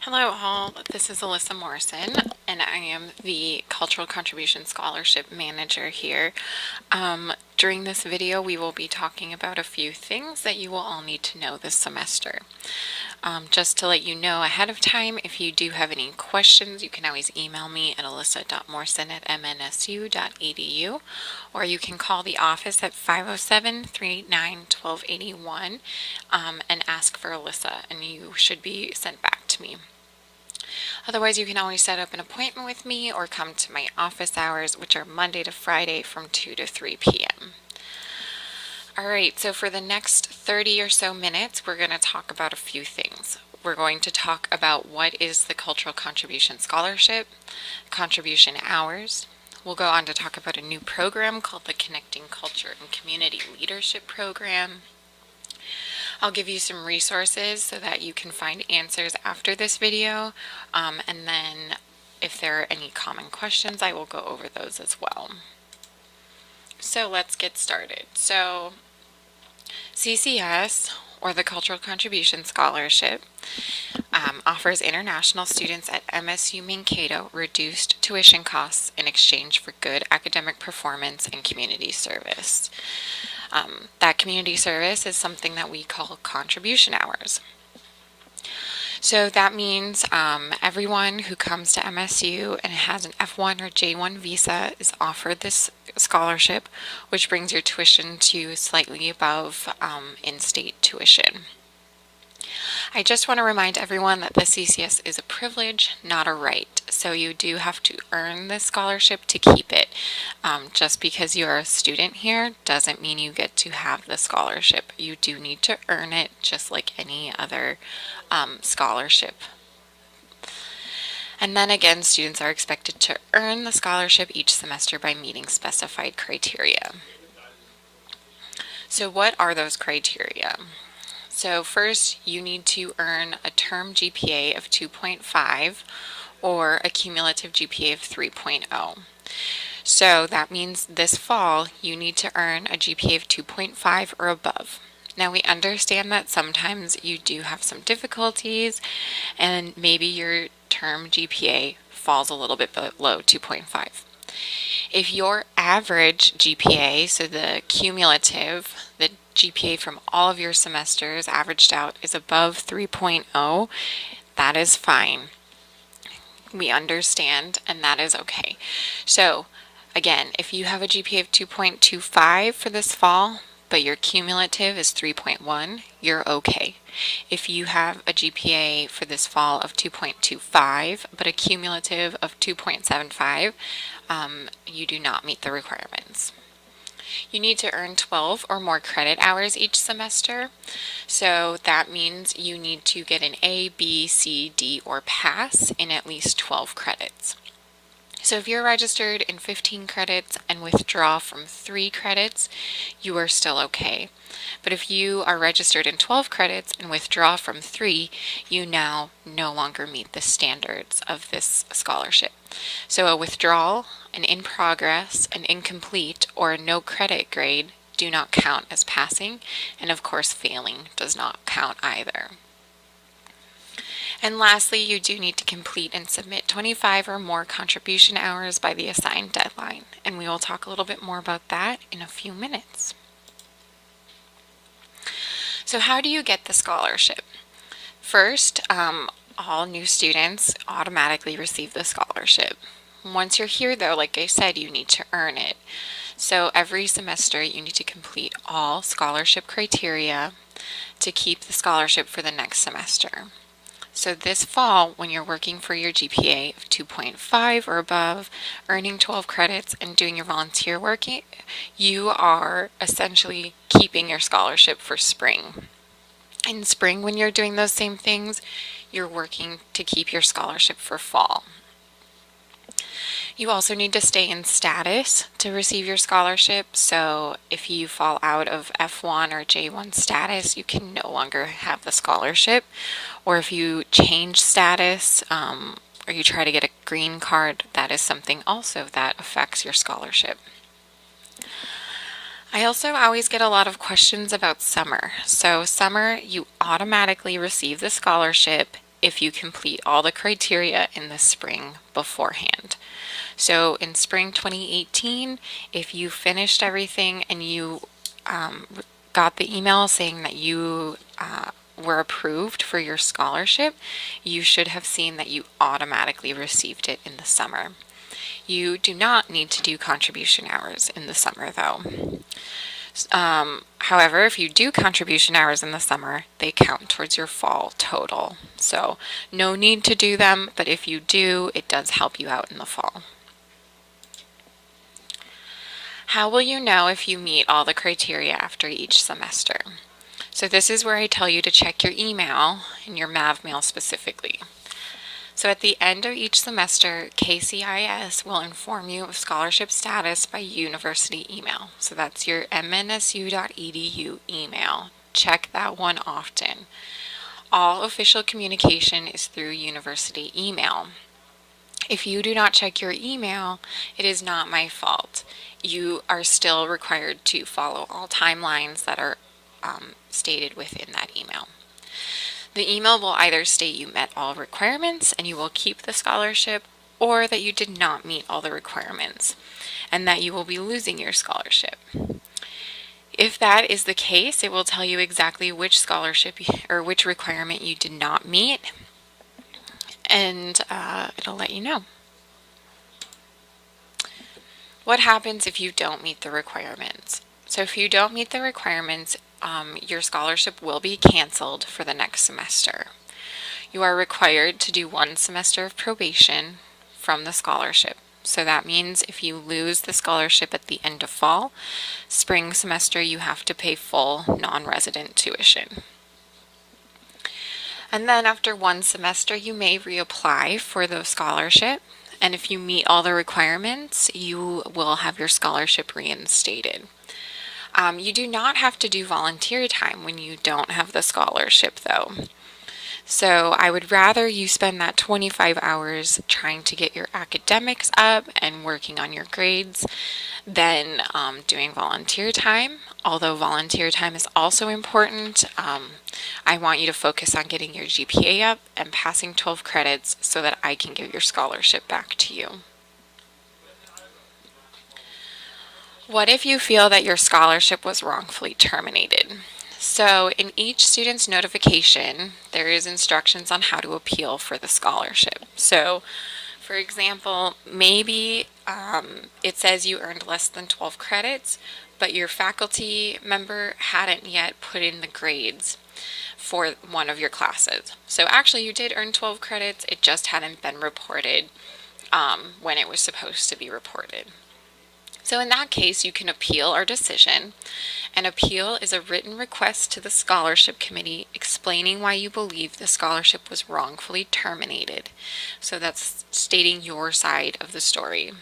Hello all, this is Alyssa Morrison and I am the Cultural Contribution Scholarship Manager here. During this video we will be talking about a few things that you will all need to know this semester. Just to let you know ahead of time, if you do have any questions, you can always email me at alyssa.morrison@mnsu.edu, or you can call the office at 507-389-1281 and ask for Alyssa, and you should be sent back to me. Otherwise, you can always set up an appointment with me or come to my office hours, which are Monday to Friday from 2 to 3 p.m. Alright, so for the next 30 or so minutes, we're going to talk about a few things. We're going to talk about what is the Cultural Contribution Scholarship, contribution hours. We'll go on to talk about a new program called the Connecting Culture and Community Leadership Program. I'll give you some resources so that you can find answers after this video, and then if there are any common questions, I will go over those as well. So let's get started. So CCS, or the Cultural Contribution Scholarship, offers international students at MSU Mankato reduced tuition costs in exchange for good academic performance and community service. That community service is something that we call contribution hours. So that means everyone who comes to MSU and has an F1 or J1 visa is offered this scholarship, which brings your tuition to slightly above in-state tuition. I just want to remind everyone that the CCS is a privilege, not a right. So you do have to earn this scholarship to keep it. Just because you're a student here doesn't mean you get to have the scholarship. You do need to earn it just like any other scholarship. And then again, students are expected to earn the scholarship each semester by meeting specified criteria. So what are those criteria? So first, you need to earn a term GPA of 2.5 or a cumulative GPA of 3.0. So that means this fall, you need to earn a GPA of 2.5 or above. Now we understand that sometimes you do have some difficulties and maybe your term GPA falls a little bit below 2.5. If your average GPA, so the cumulative, the GPA from all of your semesters averaged out, is above 3.0, that is fine. We understand, and that is okay. So again, if you have a GPA of 2.25 for this fall, but your cumulative is 3.1, you're okay. If you have a GPA for this fall of 2.25, but a cumulative of 2.75, you do not meet the requirements. You need to earn 12 or more credit hours each semester. So that means you need to get an A, B, C, D, or pass in at least 12 credits. So if you're registered in 15 credits and withdraw from 3 credits, you are still okay. But if you are registered in 12 credits and withdraw from 3, you now no longer meet the standards of this scholarship. So a withdrawal, an in progress, an incomplete, or a no credit grade do not count as passing, and of course failing does not count either. And lastly, you do need to complete and submit 25 or more contribution hours by the assigned deadline, and we will talk a little bit more about that in a few minutes. So how do you get the scholarship? First, all new students automatically receive the scholarship. Once you're here though, like I said, you need to earn it. So every semester you need to complete all scholarship criteria to keep the scholarship for the next semester. So this fall, when you're working for your GPA of 2.5 or above, earning 12 credits and doing your volunteer work, you are essentially keeping your scholarship for spring. In spring, when you're doing those same things, you're working to keep your scholarship for fall. You also need to stay in status to receive your scholarship. So if you fall out of F1 or J1 status, you can no longer have the scholarship. Or if you change status or you try to get a green card, that is something also that affects your scholarship. I also always get a lot of questions about summer. So summer, you automatically receive the scholarship if you complete all the criteria in the spring beforehand. So in spring 2018, if you finished everything and you got the email saying that you were approved for your scholarship, you should have seen that you automatically received it in the summer. You do not need to do contribution hours in the summer though. However, if you do contribution hours in the summer, they count towards your fall total. So no need to do them, but if you do, it does help you out in the fall. How will you know if you meet all the criteria after each semester? So this is where I tell you to check your email, and your MAV mail specifically. So at the end of each semester, KCIS will inform you of scholarship status by university email. So that's your mnsu.edu email. Check that one often. All official communication is through university email. If you do not check your email, it is not my fault. You are still required to follow all timelines that are stated within that email. The email will either state you met all requirements and you will keep the scholarship, or that you did not meet all the requirements and that you will be losing your scholarship. If that is the case, it will tell you exactly which scholarship or which requirement you did not meet, and it'll let you know. What happens if you don't meet the requirements? So if you don't meet the requirements, your scholarship will be canceled for the next semester. You are required to do 1 semester of probation from the scholarship. So that means if you lose the scholarship at the end of fall, spring semester you have to pay full non-resident tuition. And then after 1 semester you may reapply for the scholarship, and if you meet all the requirements, you will have your scholarship reinstated. You do not have to do volunteer time when you don't have the scholarship though. So I would rather you spend that 25 hours trying to get your academics up and working on your grades than doing volunteer time. Although volunteer time is also important, I want you to focus on getting your GPA up and passing 12 credits so that I can give your scholarship back to you. What if you feel that your scholarship was wrongfully terminated? So in each student's notification, there is instructions on how to appeal for the scholarship. So for example, maybe it says you earned less than 12 credits, but your faculty member hadn't yet put in the grades for one of your classes. So actually you did earn 12 credits, it just hadn't been reported when it was supposed to be reported. So in that case, you can appeal our decision. An appeal is a written request to the scholarship committee explaining why you believe the scholarship was wrongfully terminated. So that's stating your side of the story.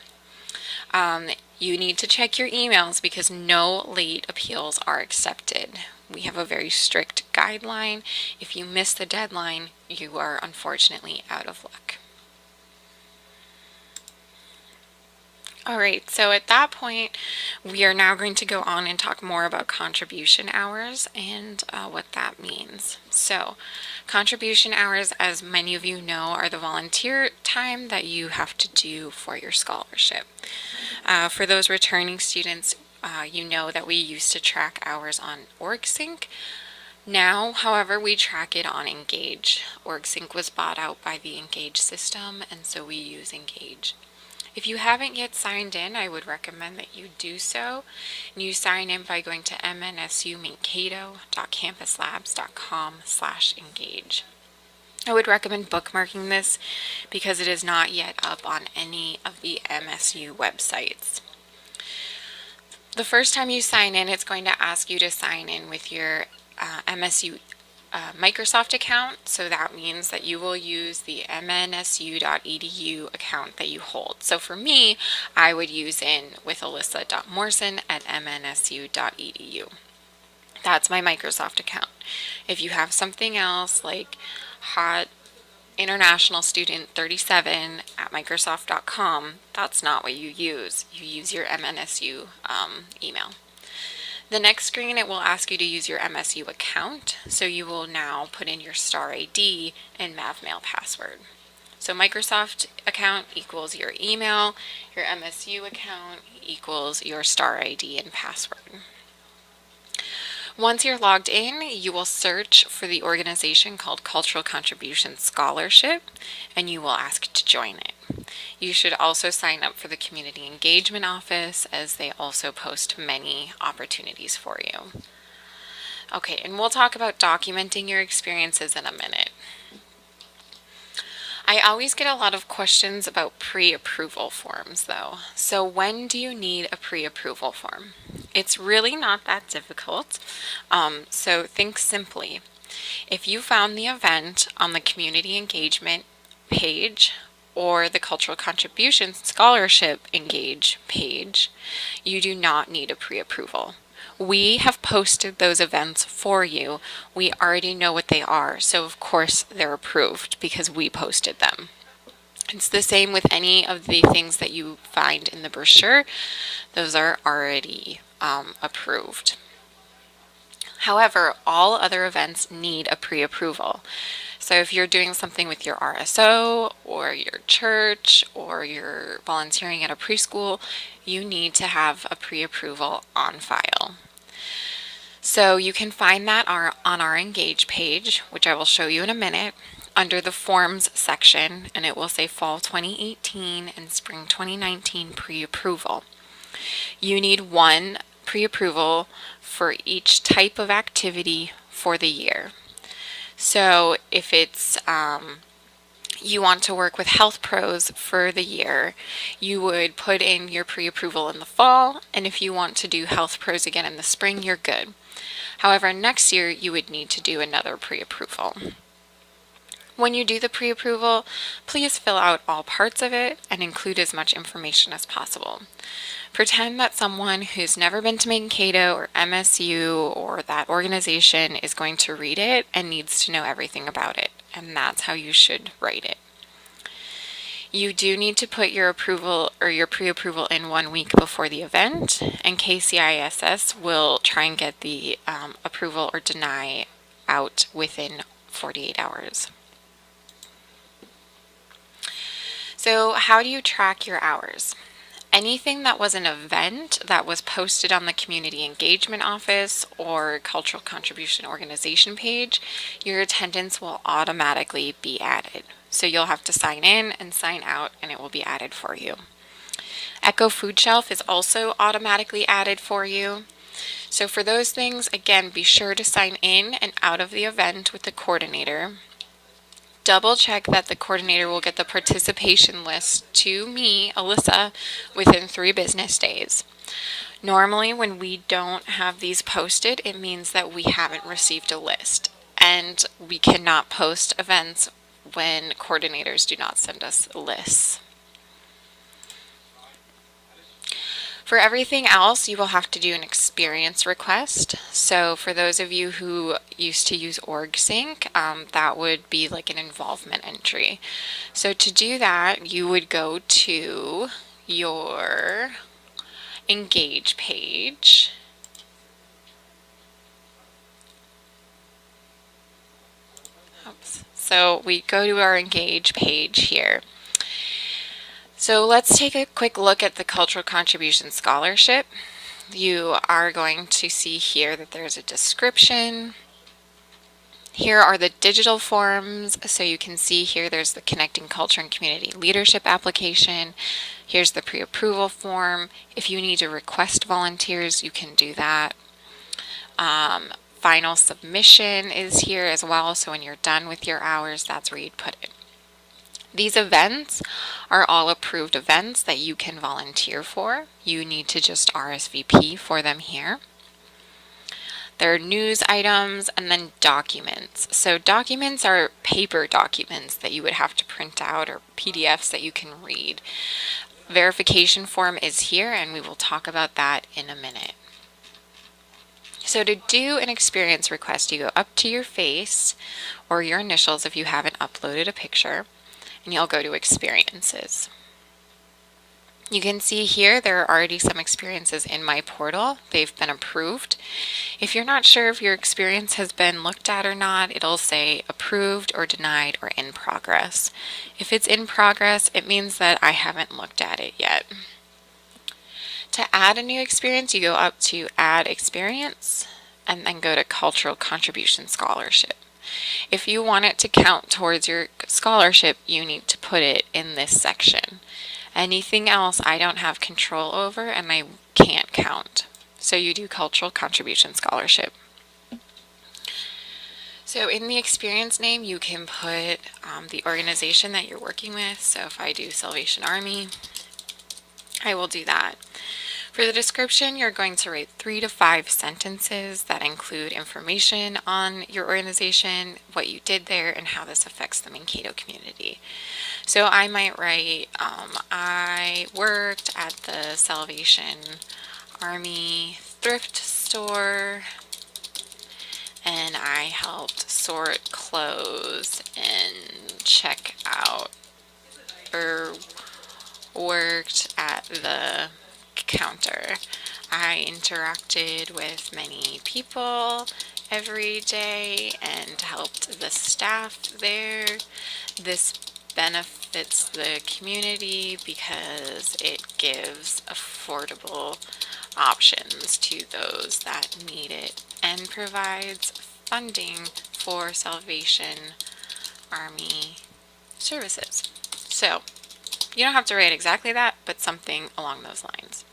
You need to check your emails because no late appeals are accepted. We have a very strict guideline. If you miss the deadline, you are unfortunately out of luck. Alright, so at that point, we are now going to go on and talk more about contribution hours and what that means. So, contribution hours, as many of you know, are the volunteer time that you have to do for your scholarship. For those returning students, you know that we used to track hours on OrgSync. Now, however, we track it on Engage. OrgSync was bought out by the Engage system, and so we use Engage. If you haven't yet signed in, I would recommend that you do so. And you sign in by going to mnsumankato.campuslabs.com/engage. I would recommend bookmarking this because it is not yet up on any of the MSU websites. The first time you sign in, it's going to ask you to sign in with your MSU Microsoft account, so that means that you will use the mnsu.edu account that you hold. So for me, I would use in with alyssa.morrison@mnsu.edu. That's my Microsoft account. If you have something else like hot international student 37@microsoft.com, that's not what you use. You use your MNSU email. The next screen, it will ask you to use your MSU account, so you will now put in your star ID and MavMail password. So Microsoft account equals your email, your MSU account equals your star ID and password. Once you're logged in, you will search for the organization called Cultural Contribution Scholarship, and you will ask to join it. You should also sign up for the Community Engagement Office, as they also post many opportunities for you. Okay, and we'll talk about documenting your experiences in a minute. I always get a lot of questions about pre-approval forms though. So when do you need a pre-approval form? It's really not that difficult. So think simply. If you found the event on the community engagement page or the Cultural Contributions Scholarship Engage page, you do not need a pre-approval. We have posted those events for you. We already know what they are, so of course they're approved because we posted them. It's the same with any of the things that you find in the brochure. Those are already approved. However, all other events need a pre-approval. So if you're doing something with your RSO or your church or you're volunteering at a preschool, you need to have a pre-approval on file. So you can find that on our Engage page, which I will show you in a minute, under the Forms section, and it will say Fall 2018 and Spring 2019 pre-approval. You need one pre-approval for each type of activity for the year. So if it's you want to work with health pros for the year, you would put in your pre-approval in the fall, and if you want to do health pros again in the spring, you're good. However, next year you would need to do another pre-approval. When you do the pre-approval, please fill out all parts of it and include as much information as possible. Pretend that someone who's never been to Mankato or MSU or that organization is going to read it and needs to know everything about it, and that's how you should write it. You do need to put your approval or your pre-approval in 1 week before the event, and KCISS will try and get the approval or deny out within 48 hours. So how do you track your hours? Anything that was an event that was posted on the Community Engagement Office or Cultural Contribution Organization page, your attendance will automatically be added. So you'll have to sign in and sign out, and it will be added for you. Echo Food Shelf is also automatically added for you. So for those things, again, be sure to sign in and out of the event with the coordinator. Double check that the coordinator will get the participation list to me, Alyssa, within 3 business days. Normally, when we don't have these posted, it means that we haven't received a list, and we cannot post events when coordinators do not send us lists. For everything else, you will have to do an experience request. So for those of you who used to use OrgSync, that would be like an involvement entry. So to do that, you would go to your Engage page. Oops. So we go to our Engage page here. So let's take a quick look at the Cultural Contribution Scholarship. You are going to see here that there's a description. Here are the digital forms. So you can see here there's the Connecting Culture and Community Leadership application. Here's the pre-approval form. If you need to request volunteers, you can do that. Final submission is here as well. So when you're done with your hours, that's where you'd put it. These events are all approved events that you can volunteer for. You need to just RSVP for them here. There are news items and then documents. So documents are paper documents that you would have to print out or PDFs that you can read. Verification form is here, and we will talk about that in a minute. So to do an experience request, you go up to your face or your initials if you haven't uploaded a picture, and you'll go to experiences. You can see here there are already some experiences in my portal. They've been approved. If you're not sure if your experience has been looked at or not, it'll say approved or denied or in progress. If it's in progress, it means that I haven't looked at it yet. To add a new experience, you go up to Add Experience and then go to Cultural Contribution Scholarship. If you want it to count towards your scholarship, you need to put it in this section. Anything else I don't have control over and I can't count. So you do Cultural Contribution Scholarship. So in the experience name, you can put the organization that you're working with. So if I do Salvation Army, I will do that. For the description, you're going to write 3 to 5 sentences that include information on your organization, what you did there, and how this affects the Mankato community. So I might write, I worked at the Salvation Army thrift store, and I helped sort clothes and check out, or worked at the counter. I interacted with many people every day and helped the staff there. This benefits the community because it gives affordable options to those that need it and provides funding for Salvation Army services. So you don't have to write exactly that, but something along those lines.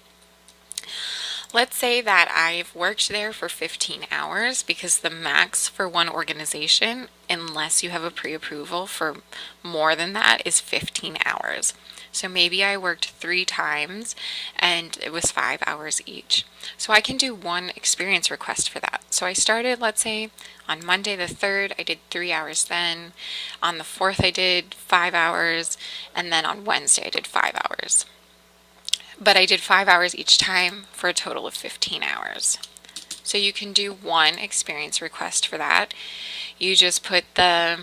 Let's say that I've worked there for 15 hours because the max for one organization, unless you have a pre-approval for more than that, is 15 hours. So maybe I worked 3 times and it was 5 hours each. So I can do one experience request for that. So I started, let's say, on Monday the 3rd, I did 3 hours then. On the 4th, I did 5 hours. And then on Wednesday, I did 5 hours. But I did 5 hours each time for a total of 15 hours. So you can do one experience request for that. You just put the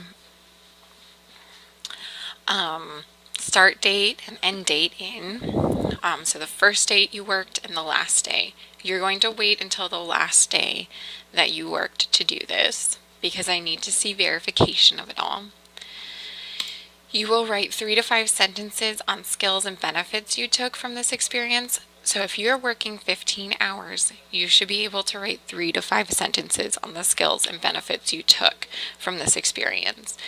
start date and end date in. So the first date you worked and the last day. You're going to wait until the last day that you worked to do this because I need to see verification of it all. You will write 3 to 5 sentences on skills and benefits you took from this experience. So if you're working 15 hours, you should be able to write 3 to 5 sentences on the skills and benefits you took from this experience.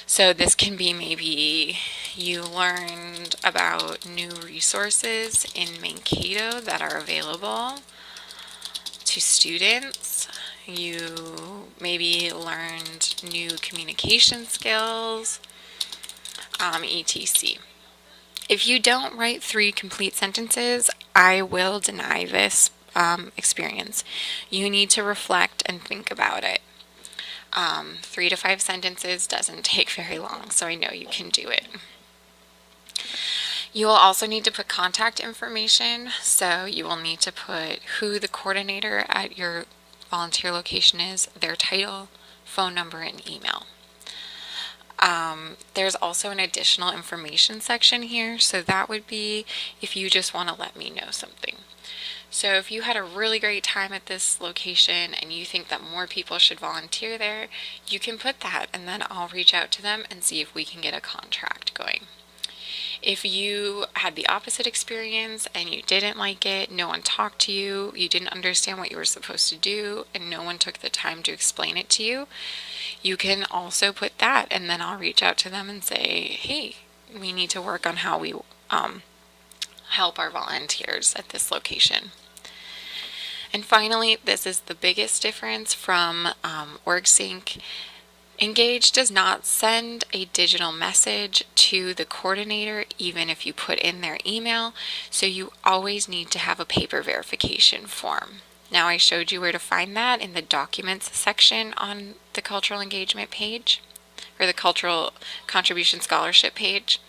So this can be maybe you learned about new resources in Mankato that are available to students. You maybe learned new communication skills, etc. If you don't write 3 complete sentences, I will deny this experience. You need to reflect and think about it. 3 to 5 sentences doesn't take very long, so I know you can do it. You will also need to put contact information, so you will need to put who the coordinator at your volunteer location is, their title, phone number, and email. There's also an additional information section here, so that would be if you just want to let me know something. So if you had a really great time at this location and you think that more people should volunteer there, you can put that and then I'll reach out to them and see if we can get a contract going. If you had the opposite experience and you didn't like it, no one talked to you, you didn't understand what you were supposed to do, and no one took the time to explain it to you, you can also put that and then I'll reach out to them and say, hey, we need to work on how we help our volunteers at this location. And finally, this is the biggest difference from OrgSync. Engage does not send a digital message to the coordinator even if you put in their email, so you always need to have a paper verification form. Now I showed you where to find that in the documents section on the cultural engagement page, or the cultural contribution scholarship page.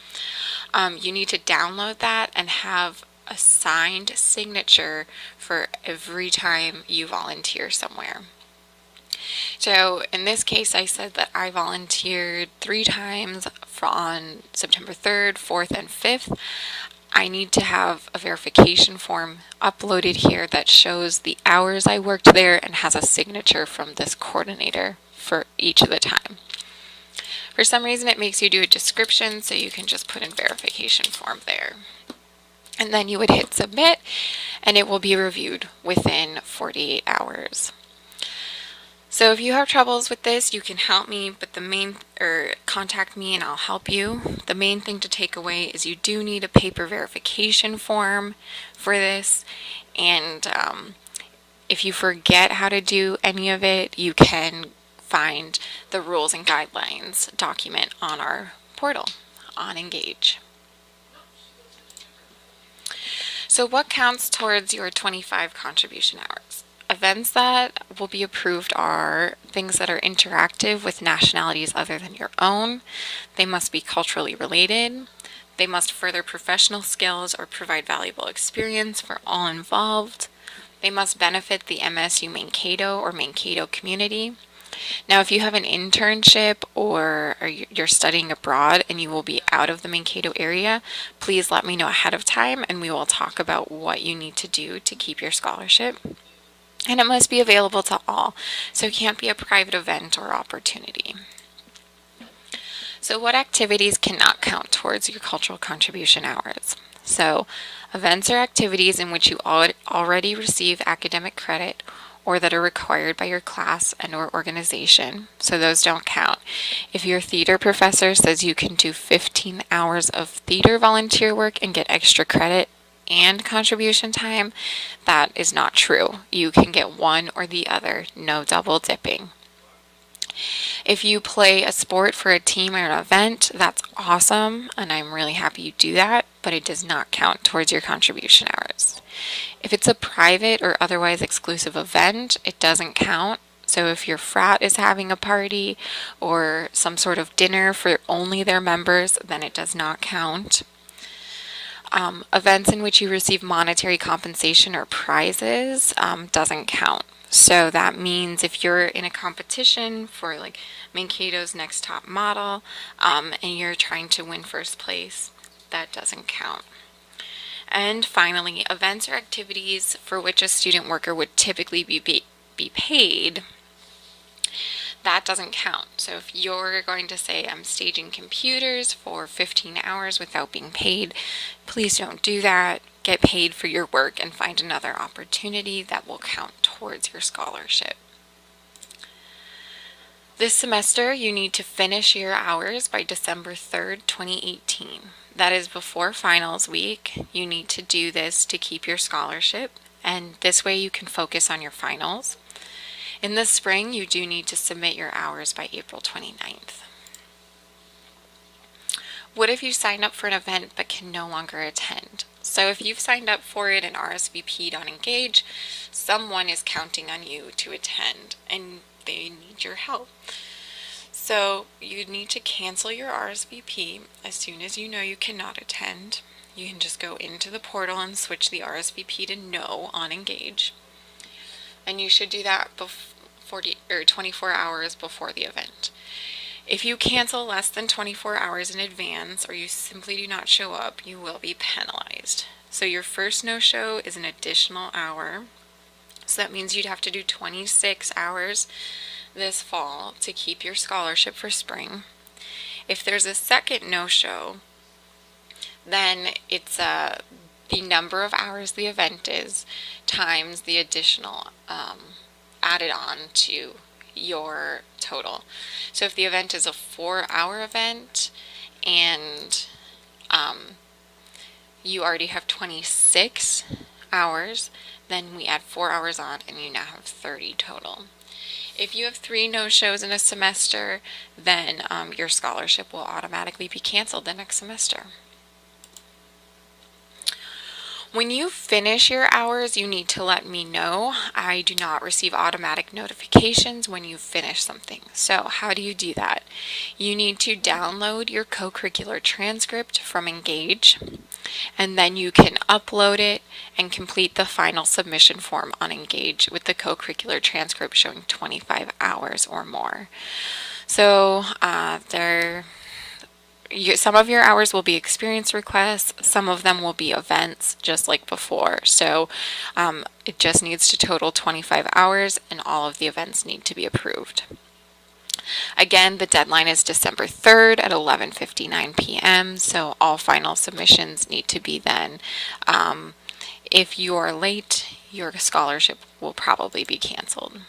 You need to download that and have a signed signature for every time you volunteer somewhere. So in this case, I said that I volunteered 3 times on September 3rd, 4th, and 5th. I need to have a verification form uploaded here that shows the hours I worked there and has a signature from this coordinator for each of the time. For some reason, it makes you do a description, so you can just put in verification form there. And then you would hit submit, and it will be reviewed within 48 hours. So if you have troubles with this, you can help me, but contact me and I'll help you. The main thing to take away is you do need a paper verification form for this, and if you forget how to do any of it, you can find the rules and guidelines document on our portal on Engage. So what counts towards your 25 contribution hours? Events that will be approved are things that are interactive with nationalities other than your own. They must be culturally related. They must further professional skills or provide valuable experience for all involved. They must benefit the MSU Mankato or Mankato community. Now, if you have an internship or you're studying abroad and you will be out of the Mankato area, please let me know ahead of time and we will talk about what you need to do to keep your scholarship. And it must be available to all, so it can't be a private event or opportunity. So what activities cannot count towards your cultural contribution hours? So events or activities in which you already receive academic credit or that are required by your class and or organization, so those don't count. If your theater professor says you can do 15 hours of theater volunteer work and get extra credit and contribution time, that is not true. You can get one or the other, no double dipping. If you play a sport for a team or an event, that's awesome, and I'm really happy you do that, but it does not count towards your contribution hours. If it's a private or otherwise exclusive event, it doesn't count. So if your frat is having a party or some sort of dinner for only their members, then it does not count. Events in which you receive monetary compensation or prizes doesn't count. So that means if you're in a competition for like Mankato's Next Top Model and you're trying to win first place, that doesn't count. And finally, events or activities for which a student worker would typically be paid, that doesn't count. So if you're going to say, I'm staging computers for 15 hours without being paid, please don't do that. Get paid for your work and find another opportunity that will count towards your scholarship. This semester, you need to finish your hours by December 3rd, 2018. That is before finals week. You need to do this to keep your scholarship, and this way you can focus on your finals. In the spring, you do need to submit your hours by April 29th. What if you sign up for an event but can no longer attend? So if you've signed up for it and RSVP'd on Engage, someone is counting on you to attend and they need your help. So you need to cancel your RSVP as soon as you know you cannot attend. You can just go into the portal and switch the RSVP to no on Engage. And you should do that 24 hours before the event. If you cancel less than 24 hours in advance or you simply do not show up, you will be penalized. So your first no-show is an additional hour. So that means you'd have to do 26 hours this fall to keep your scholarship for spring. If there's a second no-show, then it's the number of hours the event is times the additional added on to your total. So if the event is a 4-hour event and you already have 26 hours, then we add 4 hours on and you now have 30 total. If you have 3 no-shows in a semester, then your scholarship will automatically be canceled the next semester. When you finish your hours, you need to let me know. I do not receive automatic notifications when you finish something. So how do you do that? You need to download your co-curricular transcript from Engage, and then you can upload it and complete the final submission form on Engage with the co-curricular transcript showing 25 hours or more. So they're some of your hours will be experience requests, some of them will be events, just like before. So it just needs to total 25 hours, and all of the events need to be approved. Again, the deadline is December 3rd at 11:59 p.m., so all final submissions need to be then. If you are late, your scholarship will probably be canceled.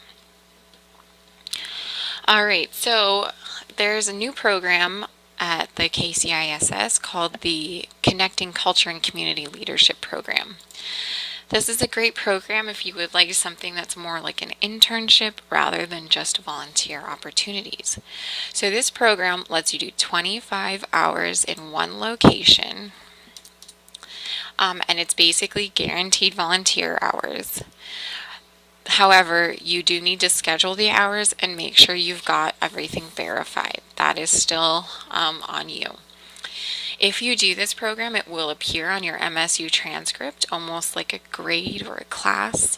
All right, so there's a new program at the KCISS called the Connecting Culture and Community Leadership Program. This is a great program if you would like something that's more like an internship rather than just volunteer opportunities. So this program lets you do 25 hours in one location, and it's basically guaranteed volunteer hours. However, you do need to schedule the hours and make sure you've got everything verified. That is still on you. If you do this program, it will appear on your MSU transcript, almost like a grade or a class.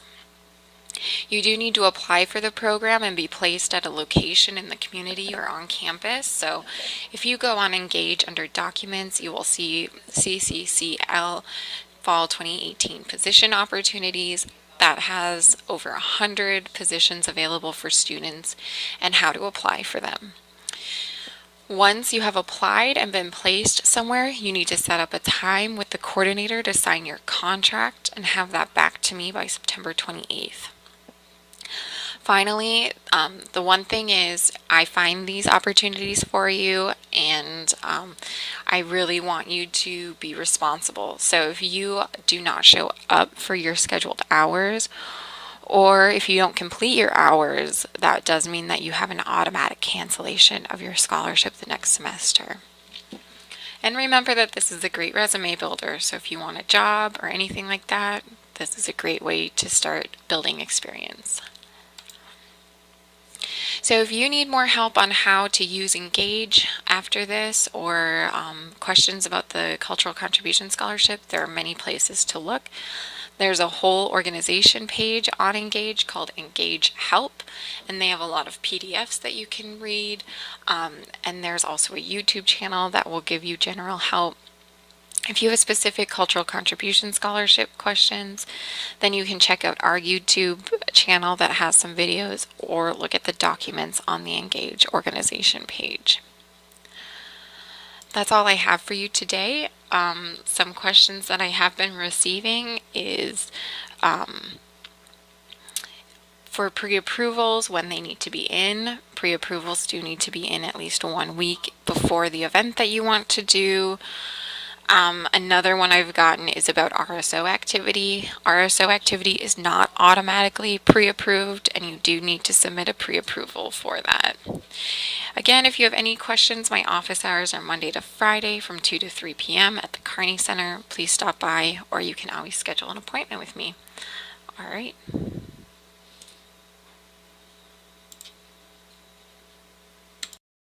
You do need to apply for the program and be placed at a location in the community or on campus. So if you go on Engage under Documents, you will see CCCL Fall 2018 Position Opportunities. That has over 100 positions available for students and how to apply for them. Once you have applied and been placed somewhere, you need to set up a time with the coordinator to sign your contract and have that back to me by September 28th. Finally, the one thing is I find these opportunities for you, and I really want you to be responsible. So if you do not show up for your scheduled hours, or if you don't complete your hours, that does mean that you have an automatic cancellation of your scholarship the next semester. And remember that this is a great resume builder, so if you want a job or anything like that, this is a great way to start building experience. So if you need more help on how to use Engage after this, or questions about the Cultural Contribution Scholarship, there are many places to look. There's a whole organization page on Engage called Engage Help, and they have a lot of PDFs that you can read. And there's also a YouTube channel that will give you general help. If you have specific cultural contribution scholarship questions, then you can check out our YouTube channel that has some videos, or look at the documents on the Engage organization page. That's all I have for you today. Some questions that I have been receiving is for pre-approvals, when they need to be in. Pre-approvals do need to be in at least 1 week before the event that you want to do. Another one I've gotten is about RSO activity. RSO activity is not automatically pre-approved, and you do need to submit a pre-approval for that. Again, if you have any questions, my office hours are Monday to Friday from 2 to 3 p.m. at the Kearney Center. Please stop by, or you can always schedule an appointment with me. All right.